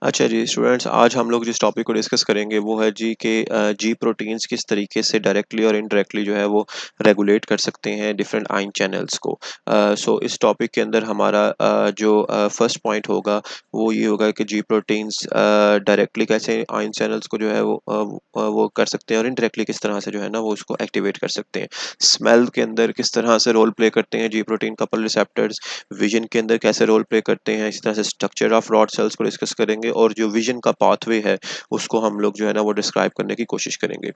अच्छा जी स्टूडेंट्स, आज हम लोग जिस टॉपिक को डिस्कस करेंगे वो है जी के जी प्रोटीन्स किस तरीके से डायरेक्टली और इनडायरेक्टली जो है वो रेगुलेट कर सकते हैं डिफरेंट आयन चैनल्स को। सो इस टॉपिक के अंदर हमारा जो फर्स्ट पॉइंट होगा वो ये होगा कि जी प्रोटीन्स डायरेक्टली कैसे आयन चैनल्स को जो है वो कर सकते हैं और इनडायरेक्टली किस तरह से जो है ना वो उसको एक्टिवेट कर सकते हैं। स्मेल के अंदर किस तरह से रोल प्ले करते हैं जी प्रोटीन कपल रिसेप्टर्स, विजन के अंदर कैसे रोल प्ले करते हैं, इसी तरह से स्ट्रक्चर ऑफ रॉड सेल्स को डिस्कस करेंगे और जो विजन का पाथवे है उसको हम लोग जो है ना वो डिस्क्राइब करने की कोशिश करेंगे।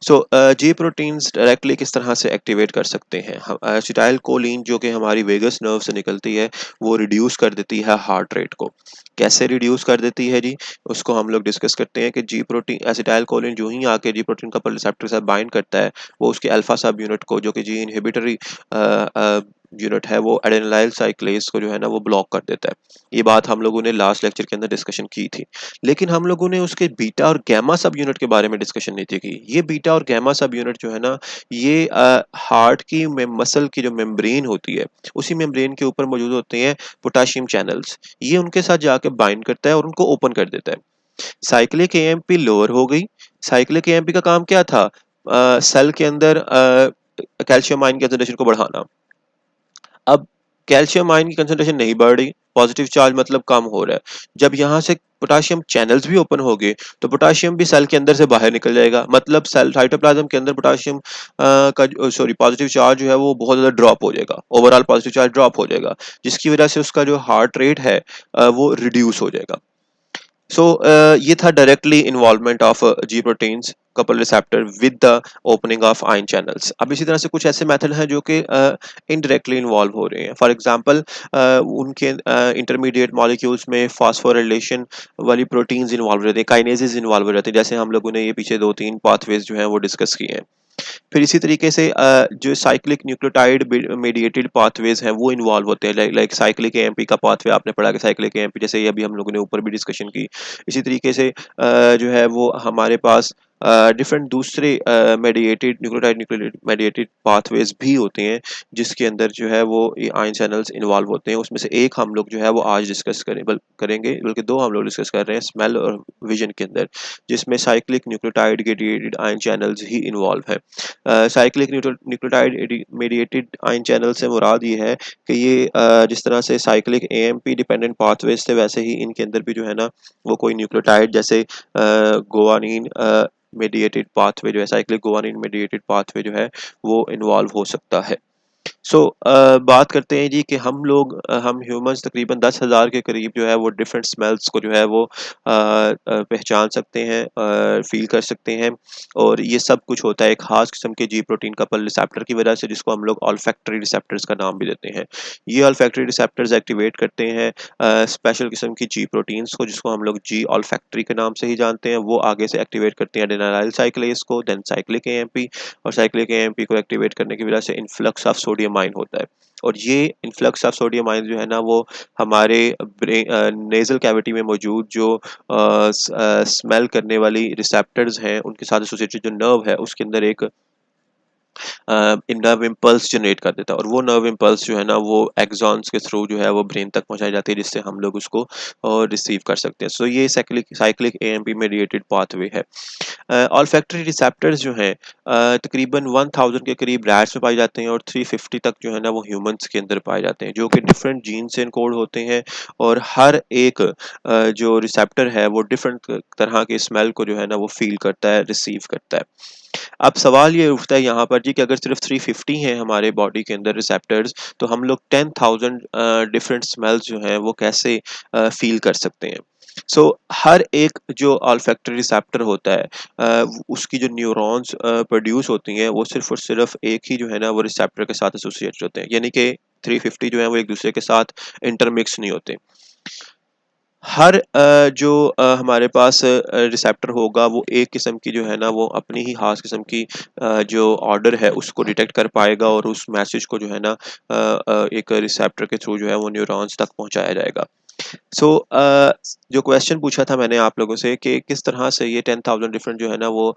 सो जी प्रोटीन्स डायरेक्टली किस तरह से एक्टिवेट कर सकते हैं। एसिटाइल कोलिन जो कि हमारी वेगस नर्व से निकलती है वो रिड्यूस कर देती है हार्ट रेट को। कैसे रिड्यूस कर देती है जी, उसको हम लोग डिस्कस करते हैं कि जी प्रोटीन एसिटाइल कोलिन जो ही आके जी प्रोटीन कपल रिसेप्टर के साथ बाइंड करता है वो उसके अल्फा सब यूनिट को जो कि जी इनहिबिटरी यूनिट है वो एडेनिलाइल साइक्लेज को जो है ना वो ब्लॉक कर देता है। ये बात हम लोगों ने लास्ट लेक्चर के अंदर डिस्कशन की थी, लेकिन हम लोगों ने उसके बीटा और गैमा सब यूनिट के बारे में डिस्कशन नहीं थी की। ये बीटा और गैमा सब यूनिट जो है ना ये हार्ट की मसल की जो मेम्ब्रेन होती है उसी मेम्ब्रेन के ऊपर मौजूद होते हैं पोटाशियम चैनल्स। ये उनके साथ जाके बाइंड करता है और उनको ओपन कर देता है। साइक्लिक एएमपी लोअर हो गई। साइक्लिक एएमपी का काम क्या था? सेल के अंदर कैल्शियम आयन कंसंट्रेशन को बढ़ाना। अब कैल्शियम आयन की कंसंट्रेशन नहीं बढ़ रही, पॉजिटिव चार्ज मतलब कम हो रहा है। जब यहाँ से पोटाशियम चैनल्स भी ओपन हो गए तो पोटाशियम भी सेल के अंदर से बाहर निकल जाएगा, मतलब सेल साइटोप्लाज्म के अंदर पोटाशियम का सॉरी पॉजिटिव चार्ज जो है वो बहुत ज़्यादा ड्रॉप हो जाएगा, ओवरऑल पॉजिटिव चार्ज ड्रॉप हो जाएगा, जिसकी वजह से उसका जो हार्ट रेट है वो रिड्यूस हो जाएगा। सो ये था directly involvement of G proteins couple receptor with the opening of ion channels. अब इसी तरह से कुछ ऐसे मेथड हैं जो कि इनडायरेक्टली इन्वॉल्व हो रहे हैं। फॉर एग्जांपल उनके इंटरमीडिएट मॉलिक्यूल्स में फास्फोराइलेशन वाली प्रोटीन्स इन्वॉल्व रहते हैं, काइनेजेस इन्वॉल्व रहते हैं, जैसे हम लोगों ने ये पीछे 2-3 पाथवेज जो हैं वो डिस्कस किए हैं। फिर इसी तरीके से जो साइक्लिक न्यूक्लियोटाइड मेडिएटेड पाथवेज हैं वो इन्वॉल्व होते हैं, लाइक साइक्लिक एएमपी का पाथवे आपने पढ़ा कि साइक्लिक एएमपी, जैसे ये अभी हम लोगों ने ऊपर भी डिस्कशन की। इसी तरीके से जो है वो हमारे पास डिफरेंट दूसरे मेडिएटेड न्यूक्लियोटाइड मेडिएटेड पाथवेज भी होते हैं जिसके अंदर जो है वो ये आयन चैनल्स इन्वॉल्व होते हैं। उसमें से एक हम लोग जो है वो आज डिस्कस करेंगे, बल्कि दो हम लोग डिस्कस कर रहे हैं स्मेल और विजन के अंदर, जिसमें cyclic nucleotide mediated ion channels ही इन्वॉल्व है। Cyclic nucleotide mediated ion channel से मुराद ये है कि ये जिस तरह से साइक्लिक एएमपी डिपेंडेंट पाथवेज थे वैसे ही इनके अंदर भी जो है ना वो कोई न्यूक्लियोटाइड जैसे गोवानिन मेडिएटेड पाथवे जो है, साइक्लिक गोवानिन मेडिएटेड पाथवे जो है वो इन्वॉल्व हो सकता है। सो बात करते हैं जी कि हम ह्यूमंस तकरीबन 10,000 के करीब जो है वो डिफरेंट स्मेल्स को जो है वो पहचान सकते हैं, फील कर सकते हैं, और ये सब कुछ होता है एक खास किस्म के जी प्रोटीन कपल रिसेप्टर की वजह से, जिसको हम लोग ऑल्फैक्टरी रिसेप्टर्स का नाम भी देते हैं। ये ऑल्फैक्टरी रिसेप्टर्स एक्टिवेट करते हैं स्पेशल किस्म की जी प्रोटीन्स को, जिसको हम लोग जी ऑल्फैक्टरी के नाम से ही जानते हैं। वो आगे से एक्टिवेट करते हैं एडेनाइल साइक्लेज को, देन साइक्लिक एएमपी, और साइक्लिक एएमपी को एक्टिवेट करने की वजह से इन्फ्लक्स ऑफ सोडियम आयन होता है। और ये इन्फ्लक्स ऑफ सोडियम आयन जो है ना वो हमारे नेजल कैविटी में मौजूद जो स्मेल करने वाली रिसेप्टर्स हैं उनके साथ एसोसिएटेड जो नर्व है उसके अंदर एक नर्व इम्पल्स जनरेट कर देता है, और वो नर्व इम्पल्स जो है ना वो एक्सॉन्स के थ्रू जो है वो ब्रेन तक पहुंचाई जाती है, जिससे हम लोग उसको रिसीव कर सकते हैं। सो ये cyclic cyclic AMP mediated pathway है। ऑल्फैक्टरी रिसेप्टर्स जो हैं तकरीबन 1000 के करीब रैट्स में पाए जाते हैं और 350 तक जो है ना वो ह्यूमंस के अंदर पाए जाते हैं, जो कि डिफरेंट जीन से इनकोड होते हैं, और हर एक जो रिसेप्टर है वो डिफरेंट तरह के स्मेल को जो है ना वो फील करता है, रिसीव करता है। अब सवाल ये उठता है यहाँ पर जी कि अगर सिर्फ 350 हैं हमारे बॉडी के अंदर रिसेप्टर्स, तो हम लोग 10,000 डिफरेंट स्मेल्स जो हैं वो कैसे फील कर सकते हैं। सो हर एक जो ऑल्फैक्टरी रिसेप्टर होता है उसकी जो न्यूरॉन्स प्रोड्यूस होती हैं वो सिर्फ और सिर्फ एक ही जो है ना वो रिसेप्टर के साथ एसोसिएटेड होते हैं, यानी कि 350 जो है वो एक दूसरे के साथ इंटरमिक्स नहीं होते। हर जो हमारे पास रिसेप्टर होगा वो एक किस्म की जो है ना वो अपनी ही खास किस्म की जो ऑर्डर है उसको डिटेक्ट कर पाएगा, और उस मैसेज को जो है ना एक रिसेप्टर के थ्रू जो है वो न्यूरॉन्स तक पहुंचाया जाएगा। सो जो क्वेश्चन पूछा था मैंने आप लोगों से कि किस तरह से ये 10,000 डिफरेंट जो है ना वो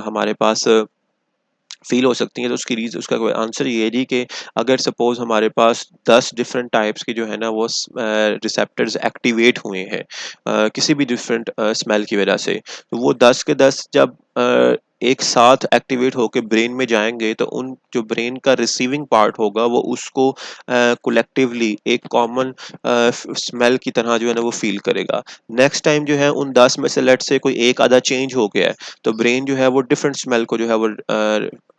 हमारे पास फील हो सकती हैं। तो उसकी रीज़न, उसका कोई आंसर ये है जी कि अगर सपोज़ हमारे पास 10 डिफरेंट टाइप्स के जो है ना वो रिसेप्टर्स एक्टिवेट हुए हैं किसी भी डिफरेंट स्मेल की वजह से, तो वो 10 के 10 जब एक साथ एक्टिवेट होके ब्रेन में जाएंगे तो उन जो ब्रेन का रिसीविंग पार्ट होगा वो उसको कलेक्टिवली एक कॉमन स्मेल की तरह जो है ना वो फील करेगा। नेक्स्ट टाइम जो है उन 10 में से लेट से कोई एक आधा चेंज हो गया है, तो ब्रेन जो है वो डिफरेंट स्मेल को जो है वो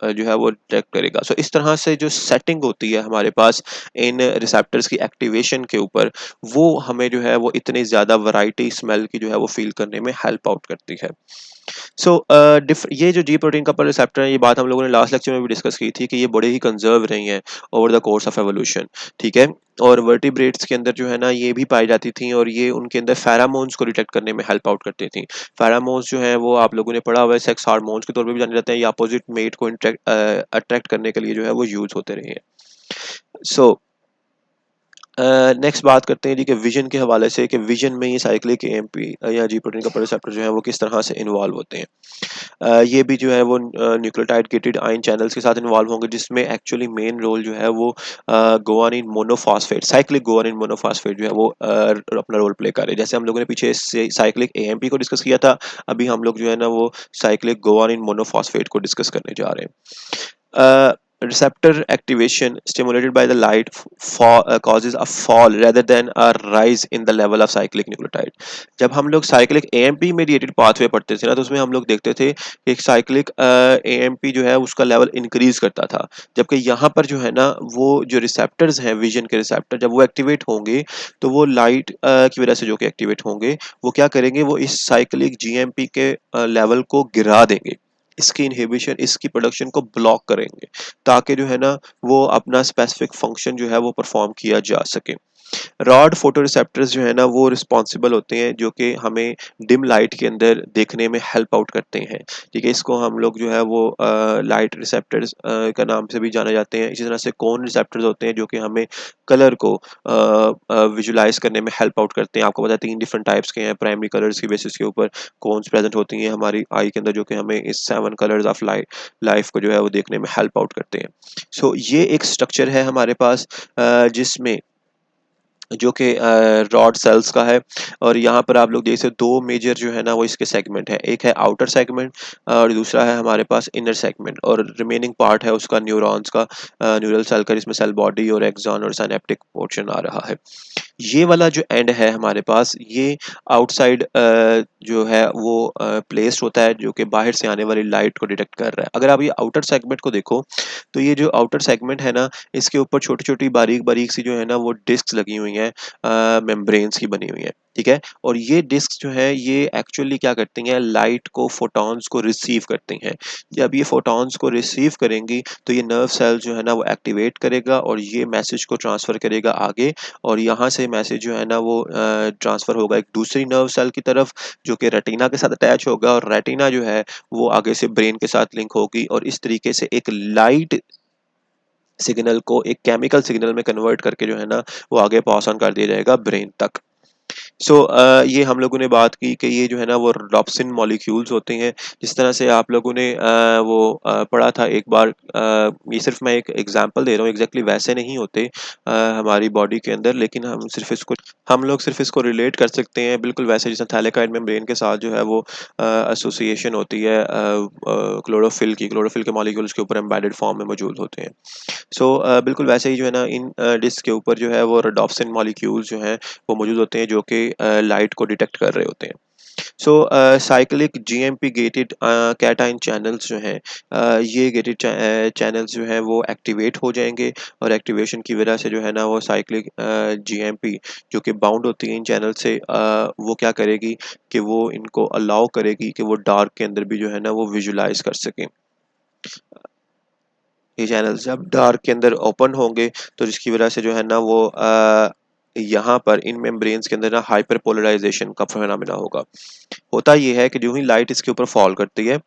जो है वो डिटेक्ट करेगा। सो इस तरह से जो सेटिंग होती है हमारे पास इन रिसेप्टर्स की एक्टिवेशन के ऊपर, वो हमें जो है वो इतनी ज़्यादा वैरायटी स्मेल की जो है वो फील करने में हेल्प आउट करती है। सो ये जो जी प्रोटीन कपल रिसेप्टर है, ये बात हम लोगों ने लास्ट लेक्चर में भी डिस्कस की थी कि ये बड़े ही कंजर्व रही हैं over the course of evolution. ठीक है। और वर्टिब्रेट्स के अंदर जो है ना ये भी पाई जाती थी, और ये उनके अंदर फेरामोन्स को डिटेक्ट करने में हेल्प आउट करती थी। फेरामोन्स जो है वो आप लोगों ने पढ़ा हुआ है, सेक्स हार्मोन्स के तौर पे भी जाने जाते हैं। ये अपोजिट मेट को अट्रैक्ट करने के लिए जो है वो यूज होते रहे हैं। सो नेक्स्ट बात करते हैं जी कि विजन के हवाले से, कि विजन में ये साइक्लिक एएमपी या जी प्रोटीन का रिसेप्टर जो है वो किस तरह से इन्वॉल्व होते हैं। ये भी जो है वो न्यूक्लियोटाइड गेटेड आयन चैनल्स के साथ इन्वॉल्व होंगे, जिसमें एक्चुअली मेन रोल जो है वो guanine monophosphate, cyclic guanine monophosphate जो है वो अपना रोल प्ले कर रहे हैं। जैसे हम लोगों ने पीछे से साइक्लिक एएमपी को डिस्कस किया था, अभी हम लोग जो है ना वो साइक्लिक गुआनिन मोनोफॉस्फेट को डिस्कस करने जा रहे हैं। Receptor activation stimulated by the light causes a fall rather than a rise in the level of cyclic nucleotide। जब हम लोग साइक्लिक एएमपी मेडिएटेड पाथवे पढ़ते थे ना, तो उसमें हम लोग देखते थे कि एक साइक्लिक एएमपी जो है उसका लेवल इंक्रीज करता था, जबकि यहाँ पर जो है ना वो जो रिसेप्टर्स हैं, विजन के रिसेप्टर, जब वो एक्टिवेट होंगे तो वो लाइट की वजह से जो कि एक्टिवेट होंगे, वो क्या करेंगे, वो इस साइक्लिक जीएमपी के लेवल को गिरा देंगे, इसकी इनहिबिशन, इसकी प्रोडक्शन को ब्लॉक करेंगे, ताकि जो है ना वो अपना स्पेसिफिक फंक्शन जो है वो परफॉर्म किया जा सके। रॉड फोटोरिसेप्टर्स जो है ना वो रिस्पॉन्सिबल होते हैं, जो कि हमें डिम लाइट के अंदर देखने में हेल्प आउट करते हैं। ठीक है, इसको हम लोग जो है वो लाइट रिसेप्टर्स का नाम से भी जाने जाते हैं। इसी तरह से कोन रिसेप्टर्स होते हैं जो कि हमें कलर को विजुलाइज करने में हेल्प आउट करते हैं। आपको पता है 3 डिफरेंट टाइप्स के हैं, प्राइमरी कलर्स की बेसिस के ऊपर कोन्स प्रेजेंट होती हैं हमारी आई के अंदर, जो कि हमें इस 7 कलर्स ऑफ लाइफ को जो है वो देखने में हेल्प आउट करते हैं। सो ये एक स्ट्रक्चर है हमारे पास जिसमें जो कि रॉड सेल्स का है, और यहाँ पर आप लोग जैसे 2 मेजर जो है ना वो इसके सेगमेंट है, एक है आउटर सेगमेंट और दूसरा है हमारे पास इनर सेगमेंट, और रिमेनिंग पार्ट है उसका न्यूरॉन्स का, न्यूरल सेल का, जिसमें सेल बॉडी और एक्सॉन और सिनेप्टिक पोर्शन आ रहा है। ये वाला जो एंड है हमारे पास, ये आउटसाइड जो है वो प्लेस्ड होता है, जो कि बाहर से आने वाली लाइट को डिटेक्ट कर रहा है। अगर आप ये आउटर सेगमेंट को देखो, तो ये जो आउटर सेगमेंट है ना, इसके ऊपर छोटी छोटी बारीक बारीक सी जो है ना वो डिस्क लगी हुई हैं, मेम्ब्रेन्स की बनी हुई हैं। ठीक है, और ये डिस्क जो है ये एक्चुअली क्या करती हैं, लाइट को, फोटॉन्स को रिसीव करती हैं। जब ये फोटॉन्स को रिसीव करेंगी तो ये नर्व सेल जो है ना वो एक्टिवेट करेगा और ये मैसेज को ट्रांसफ़र करेगा आगे, और यहाँ से मैसेज जो है ना वो ट्रांसफ़र होगा एक दूसरी नर्व सेल की तरफ, जो कि रेटिना के साथ अटैच होगा, और रेटिना जो है वो आगे से ब्रेन के साथ लिंक होगी, और इस तरीके से एक लाइट सिग्नल को एक केमिकल सिग्नल में कन्वर्ट करके जो है ना वो आगे पास ऑन कर दिया जाएगा ब्रेन तक। सो ये हम लोगों ने बात की कि ये जो है ना वो रॉडॉप्सिन मॉलिक्यूल्स होते हैं। जिस तरह से आप लोगों ने वो पढ़ा था एक बार, ये सिर्फ मैं एक एग्जांपल दे रहा हूँ, एग्जैक्टली वैसे नहीं होते हमारी बॉडी के अंदर, लेकिन हम लोग सिर्फ इसको रिलेट कर सकते हैं बिल्कुल वैसे जैसे थैलेकॉइड मेम्ब्रेन के साथ जो है वो एसोसिएशन होती है क्लोरोफिल के मॉलिक्यूल्स के ऊपर एम्बेडेड फॉर्म में मौजूद होते हैं। सो बिल्कुल वैसे ही जो है ना इन डिस्क के ऊपर जो है वो रोडोप्सिन मॉलिक्यूल्स जो हैं वो मौजूद होते हैं, जो कि लाइट को डिटेक्ट कर रहे होते हैं। So cyclic GMP gated cation channels जो हैं, ये गेटेड चैनल्स जो हैं वो एक्टिवेट हो जाएंगे, और एक्टिवेशन की वजह से जो है ना वो साइक्लिक जीएमपी जो कि बाउंड होती है इन चैनल से, वो क्या करेगी कि वो इनको अलाउ करेगी कि वो डार्क के अंदर भी जो है ना वो विजुलाइज कर सकें। ये चैनल्स जब डार्क के अंदर ओपन होंगे तो जिसकी वजह से जो है ना वो यहाँ पर इन मेम्ब्रेन्स के अंदर ना हाइपर पोलराइजेशन का फिनोमेना होगा। होता ये है कि जो ही लाइट इसके ऊपर फॉल करती है,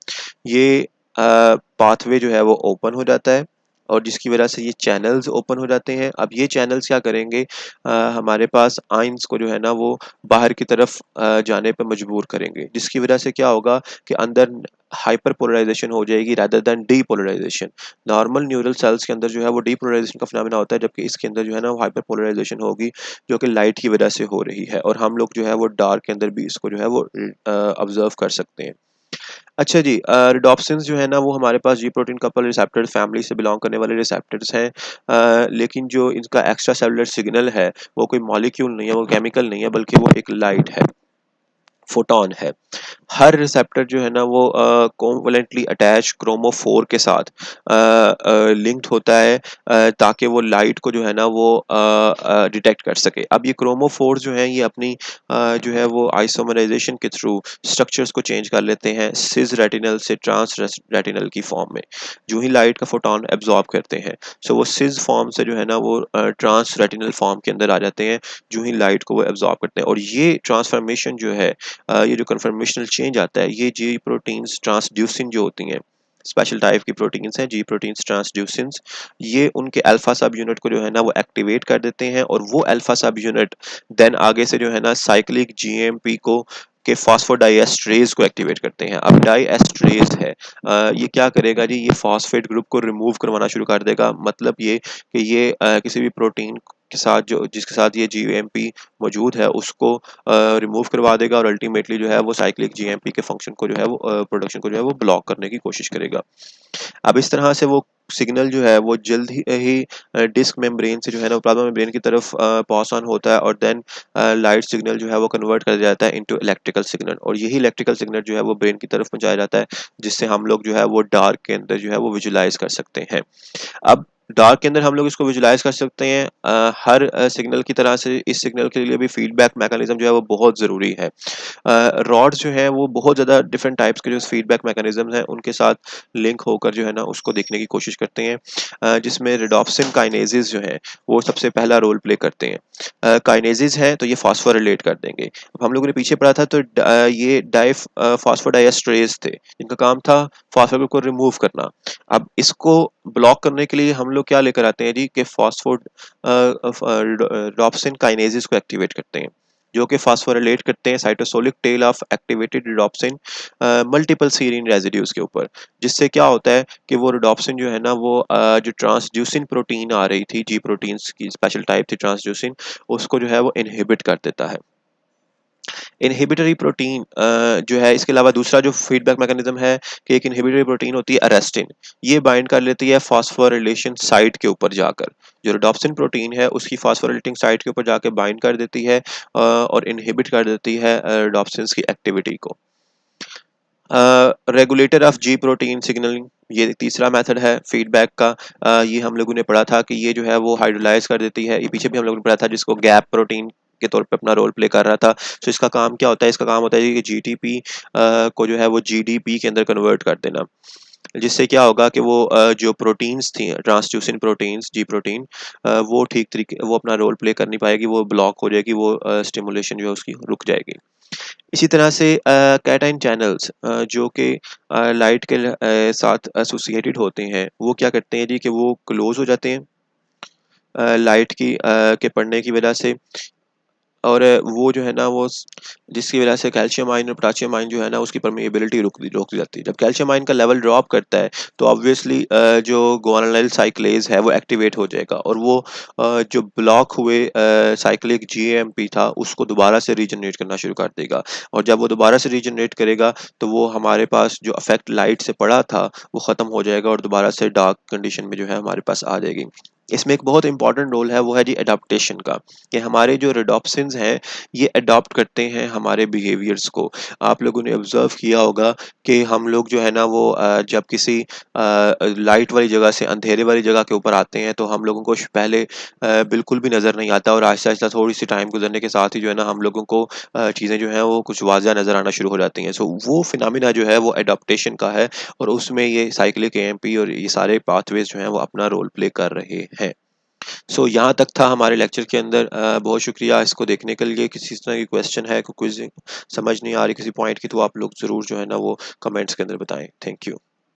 ये पाथवे जो है वो ओपन हो जाता है, और जिसकी वजह से ये चैनल्स ओपन हो जाते हैं। अब ये चैनल्स क्या करेंगे, हमारे पास आयंस को जो है ना वो बाहर की तरफ जाने पर मजबूर करेंगे, जिसकी वजह से क्या होगा कि अंदर हाइपर पोलराइजेशन हो जाएगी rather than depolarisation. Normal neural cells के अंदर जो है वो डीपोलराइजेशन का फिनोमेना होता है, जबकि इसके अंदर जो है ना वो हाइपर पोलराइजेशन होगी, जो कि लाइट की वजह से हो रही है, और हम लोग जो है वो डार्क के अंदर भी इसको जो है वो ऑब्जर्व कर सकते हैं। अच्छा जी, रिडोप्सिन्स जो है ना वो हमारे पास G protein couple receptor family से बिलोंग करने वाले रिसेप्टर्स हैं, लेकिन जो इनका एक्स्ट्रा सेलुलर सिग्नल है वो कोई मॉलिक्यूल नहीं है, वो केमिकल नहीं है, बल्कि वो एक लाइट है, फोटोन है। हर रिसेप्टर जो है ना वो कोवलेंटली अटैच क्रोमोफोर के साथ लिंक्ड होता है, ताकि वो लाइट को जो है ना वो डिटेक्ट कर सके। अब ये क्रोमोफोर जो है ये अपनी जो है वो आइसोमराइजेशन के थ्रू स्ट्रक्चर्स को चेंज कर लेते हैं सिस रेटिनल से ट्रांस रेटिनल की फॉर्म में, जो ही लाइट का फोटोन एब्जॉर्ब करते हैं। सो वो सिस फॉर्म से जो है ना वो ट्रांस रेटिनल फॉर्म के अंदर आ जाते हैं, जो ही लाइट को वो एब्जॉर्ब करते हैं। और ये ट्रांसफॉर्मेशन जो है, ये जो कन्फर्मेशनल चेंज आता है, ये जी प्रोटीन्स ट्रांसड्यूसिन जो होती हैं, स्पेशल टाइप की प्रोटीन्स हैं जी प्रोटीन्स ट्रांसड्यूसिन्स, ये उनके अल्फा सब यूनिट को जो है ना वो एक्टिवेट कर देते हैं, और वो अल्फा सब यूनिट देन आगे से जो है ना साइक्लिक जीएमपी को के फॉस्फोडाइएस्ट्रेज को एक्टिवेट करते हैं। अब डाइएस्ट्रेज है, ये क्या करेगा जी, ये फॉस्फेट ग्रुप को रिमूव करवाना शुरू कर देगा। मतलब ये कि ये किसी भी प्रोटीन के साथ जो जिसके साथ ये जीएमपी मौजूद है उसको रिमूव करवा देगा, और अल्टीमेटली जो है वो साइक्लिक जीएमपी के फंक्शन को जो है वो प्रोडक्शन को जो है वो ब्लॉक करने की कोशिश करेगा। अब इस तरह से वो सिग्नल जो है वो जल्द ही डिस्क मेम्ब्रेन से जो है ना प्लाज्मा मेम्ब्रेन की तरफ पास ऑन होता है, और देन लाइट सिग्नल जो है वो कन्वर्ट कर जाता है इनटू इलेक्ट्रिकल सिग्नल, और यही इलेक्ट्रिकल सिग्नल जो है वो ब्रेन की तरफ पहुंचाया जाता है, जिससे हम लोग जो है वो डार्क के अंदर जो है वो विजुलाइज कर सकते हैं। अब डार्क के अंदर हम लोग इसको विजुलाइज कर सकते हैं, हर सिग्नल की तरह से इस सिग्नल के लिए भी फीडबैक मैकेनिज्म जो है वो बहुत ज़रूरी है। रॉड्स जो है वो बहुत ज़्यादा डिफरेंट टाइप्स के जो फीडबैक मैकेनिज्म हैं उनके साथ लिंक होकर जो है ना उसको देखने की कोशिश करते हैं, जिसमें रिडॉप्सिन काइनेजेस जो है वो सबसे पहला रोल प्ले करते हैं। काइनेजेस है तो ये फास्फोरिलेट कर देंगे। अब हम लोगों ने पीछे पढ़ा था तो ये फास्फोडाइएस्ट्रेज थे, इनका काम था फास्फोर को रिमूव करना। अब इसको ब्लॉक करने के लिए हम लोग क्या लेकर आते हैं जी, कि फॉस्फोड रिडॉप्सिन काइनेजेस को एक्टिवेट करते हैं, जो कि फास्फोरिलेट करते हैं cytosolic tail of activated rhodopsin multiple serine residues के ऊपर, जिससे क्या होता है कि वो रिडॉप्सिन जो है ना वो जो ट्रांसड्यूसिन प्रोटीन आ रही थी, जी प्रोटीन्स की स्पेशल टाइप थी ट्रांसड्यूसिन, उसको जो है वो इनहिबिट कर देता है। इनहिबिटरी प्रोटीन जो है, इसके अलावा दूसरा जो फीडबैक मैकेनिज्म है कि एक इनहिबिटरी प्रोटीन होती है अरेस्टिन, ये बाइंड कर लेती है फास्फोरिलेशन साइट के ऊपर जाकर, जो रिडॉप्सिन प्रोटीन है उसकी फास्फोरिलेटिंग साइट के ऊपर जाकर बाइंड कर देती है और इनहिबिट कर देती है रिडॉप्सिन की एक्टिविटी को। Regulator of ji protein signalling, ये तीसरा मेथड है फीडबैक का। ये हम लोगों ने पढ़ा था कि ये जो है वो हाइड्रोलाइज कर देती है, ये पीछे भी हम लोगों ने पढ़ा था, जिसको गैप प्रोटीन के तौर पे अपना रोल प्ले कर रहा था। तो इसका काम क्या होता है, इसका काम होता है कि जीटीपी को जो है वो जीडीपी के अंदर कन्वर्ट कर देना, जिससे क्या होगा कि वो जो प्रोटीन्स थी ट्रांसड्यूसिन प्रोटीन्स जी प्रोटीन, वो ठीक तरीके वो अपना रोल प्ले कर नहीं पाएगी, वो ब्लॉक हो जाएगी, वो स्टिमुलेशन जो है उसकी रुक जाएगी। इसी तरह से कैटाइन चैनल्स जो कि लाइट के साथ एसोसिएटेड होते हैं, वो क्या करते हैं जी कि वो क्लोज हो जाते हैं लाइट की के पड़ने की वजह से, और वो जो है ना वो जिसकी वजह से कैल्शियम आयन और पोटेशियम आयन जो है ना उसकी परमेबिलिटी रोक दी जाती है। जब कैल्शियम आयन का लेवल ड्रॉप करता है तो ऑब्वियसली जो गुआनिलाइल साइक्लेज है वो एक्टिवेट हो जाएगा, और वो जो ब्लॉक हुए साइक्लिक जीएमपी था उसको दोबारा से रीजनरेट करना शुरू कर देगा, और जब वो दोबारा से रीजनरेट करेगा तो वो हमारे पास जो अफेक्ट लाइट से पड़ा था वो ख़त्म हो जाएगा, और दोबारा से डार्क कंडीशन में जो है हमारे पास आ जाएगी। इसमें एक बहुत इंपॉर्टेंट रोल है, वो है जी अडॉप्टेशन का, कि हमारे जो रिडॉप्सिन्स हैं ये अडॉप्ट करते हैं हमारे बिहेवियर्स को। आप लोगों ने ऑब्जर्व किया होगा कि हम लोग जो है ना वो जब किसी लाइट वाली जगह से अंधेरे वाली जगह के ऊपर आते हैं तो हम लोगों को पहले बिल्कुल भी नज़र नहीं आता, और आहिस्ता आहिस्ता थोड़ी सी टाइम गुजरने के साथ ही जो है ना हम लोगों को चीज़ें जो हैं वो कुछ वाज़ा नज़र आना शुरू हो जाती हैं। सो वो फिनोमिना जो है वो अडॉप्टेशन का है, और उसमें ये साइक्लिक एएमपी और ये सारे पाथवेज जो हैं वो अपना रोल प्ले कर रहे हैं। सो यहाँ तक था हमारे लेक्चर के अंदर। बहुत शुक्रिया इसको देखने के लिए। किसी तरह की क्वेश्चन है, कोई समझ नहीं आ रही किसी पॉइंट की, तो आप लोग ज़रूर जो है ना वो कमेंट्स के अंदर बताएं। Thank you.